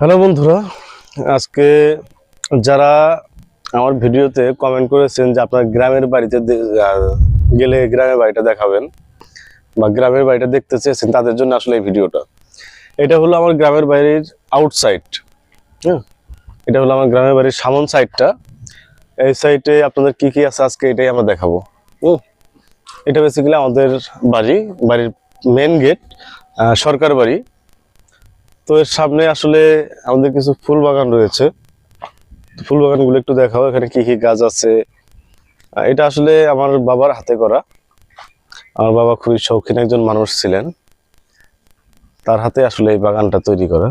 Hello বন্ধুরা, আজকে যারা আমার ভিডিওতে কমেন্ট করেছেন যে আপনার গ্রামের বাড়িতে গেলে গ্রামের বাড়িটা দেখাবেন বা গ্রামের বাড়িটা দেখতে চেয়েছেন, তাদের জন্য আসলে এই ভিডিওটা। এটা হলো আমার গ্রামের বাড়ির আউটসাইড। হ্যাঁ, এটা হলো আমার গ্রামের বাড়ির সামন সাইডটা। এই সাইডে আপনাদের কি কি আছে আজকে এটাই আমরা দেখাবো। এটা বেসিক্যালি আমাদের বাড়ির মেন গেট, সরকার বাড়ি। তো এর সামনে আসলে আমাদের কিছু ফুল বাগান রয়েছে। ফুল বাগানগুলো একটু দেখাও, এখানে কি কি গাছ আছে। এটা আসলে আমার বাবার হাতে করা। আমার বাবা খুবই শৌখিন একজন মানুষ ছিলেন, তার হাতে আসলে এই বাগানটা তৈরি করা।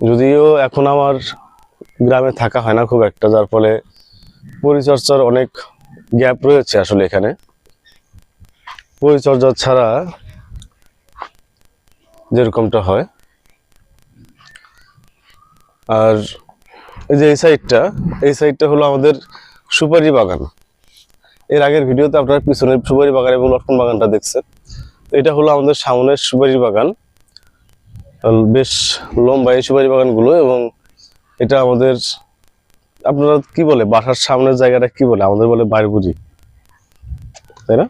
যদিও এখন আমার গ্রামে থাকা হয় না খুব একটা, যার ফলে পরিচর্যার অনেক গ্যাপ রয়েছে আসলে এখানে। পরিচর্যা ছাড়া যেরকমটা হয়। আর এই যে এই সাইডটা হলো আমাদের সুপারি বাগান। এর আগের ভিডিওতে আপনারা পিছনের সুপারি বাগান এবং লটকন বাগানটা দেখছেন। এটা হলো আমাদের সামনের সুপারি বাগান, বেশ লম্বা এই সুপারি বাগানগুলো। এবং এটা আমাদের, আপনারা কি বলে বাসার সামনের জায়গাটা কি বলে? আমাদের বলে বাড়িপুরি, তাই না?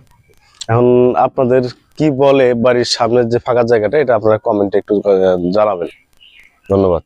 এখন আপনাদের কি বলে বাড়ির সামনের যে ফাঁকা জায়গাটা, এটা আপনারা কমেন্টে একটু জানাবেন। ধন্যবাদ।